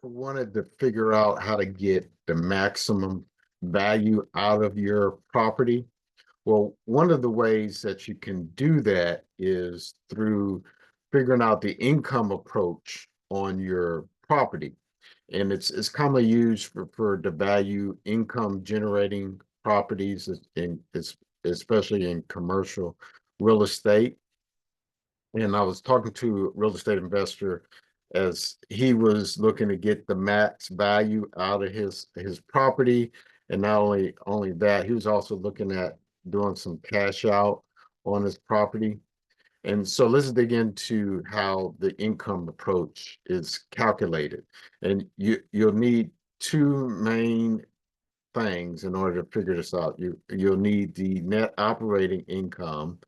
wanted to figure out how to get the maximum value out of your property. Well, one of the ways that you can do that is through figuring out the income approach on your property. And it's commonly used for the value income generating properties especially in commercial real estate. And I was talking to a real estate investor as he was looking to get the max value out of his property. And not only that, he was also looking at doing some cash out on his property. And so let's dig into how the income approach is calculated. And you'll need two main things in order to figure this out. You'll need the net operating income,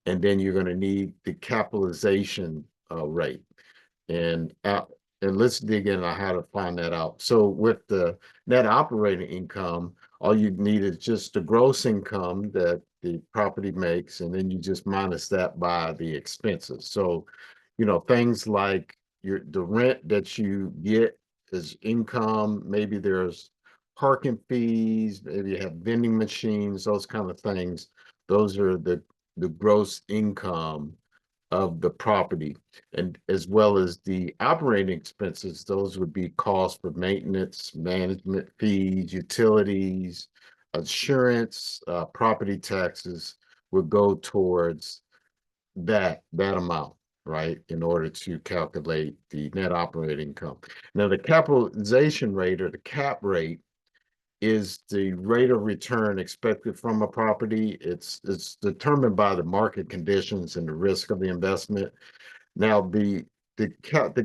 and then you're going to need the capitalization rate. And and let's dig in on how to find that out. So with the net operating income, all you need is just the gross income that the property makes, and then you just minus that by the expenses. So, things like the rent that you get is income. Maybe there's parking fees, maybe you have vending machines, those kind of things. Those are the gross income of the property, and as well as the operating expenses. Those would be costs for maintenance, management fees, utilities, insurance, property taxes would go towards that amount, right, in order to calculate the net operating income. Now, the capitalization rate, or the cap rate, is the rate of return expected from a property. It's determined by the market conditions and the risk of the investment. Now, to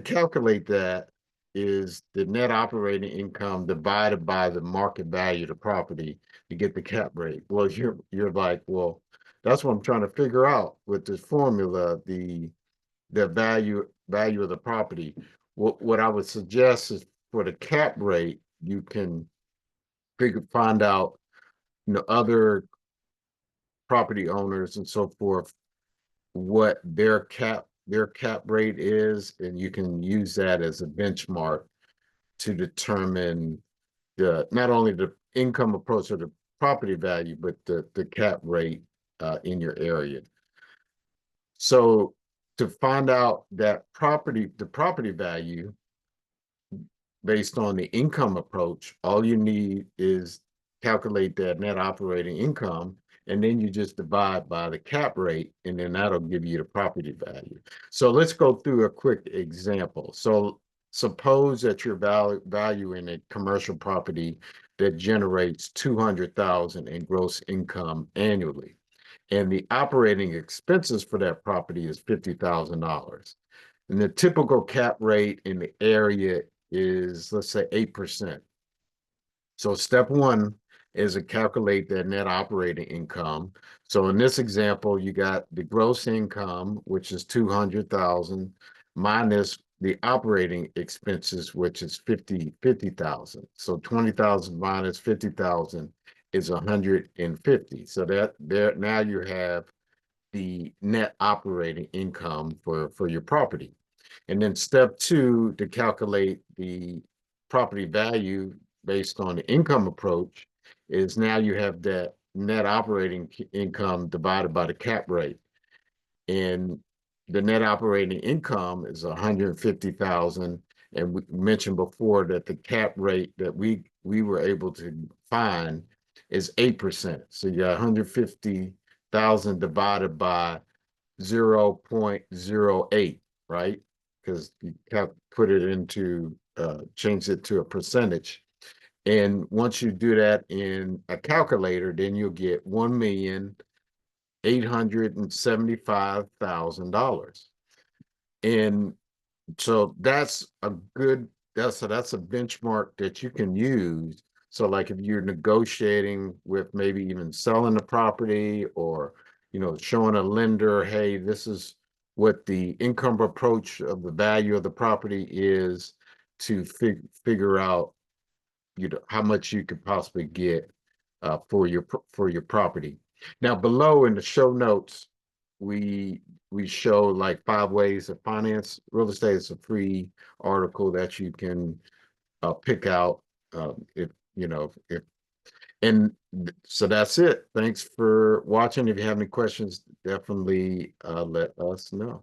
calculate that is the net operating income divided by the market value of the property to get the cap rate. Well, you're like, well, that's what I'm trying to figure out with this formula, the value of the property. What I would suggest is, for the cap rate, you can find out, other property owners and so forth, what their cap rate is, and you can use that as a benchmark to determine not only the income approach of the property value, but the cap rate in your area. So to find out the property value based on the income approach, all you need is calculate that net operating income, and then you just divide by the cap rate, and then that'll give you the property value. So let's go through a quick example. So suppose that you're valuing a commercial property that generates 200,000 in gross income annually, and the operating expenses for that property is $50,000. And the typical cap rate in the area is, let's say, 8%. So step one is to calculate that net operating income. So in this example, you got the gross income, which is 200,000, minus the operating expenses, which is 50,000. So 20,000 minus 50,000 is 150. So that there now you have the net operating income for your property. And then step two, to calculate the property value based on the income approach, is now you have that net operating income divided by the cap rate. And the net operating income is 150,000. And we mentioned before that the cap rate that we were able to find is 8%. So you got 150,000 divided by 0.08, right? Because you put it into change it to a percentage. And once you do that in a calculator, then you'll get $1,875,000. And so that's a benchmark that you can use. So like if you're negotiating with maybe even selling the property, or showing a lender, hey, this is what the income approach of the value of the property is, to figure out how much you could possibly get for your property. Now, below in the show notes, we show like 5 ways to finance real estate. It's a free article that you can pick out, if, if, and so that's it. Thanks for watching. If you have any questions, definitely let us know.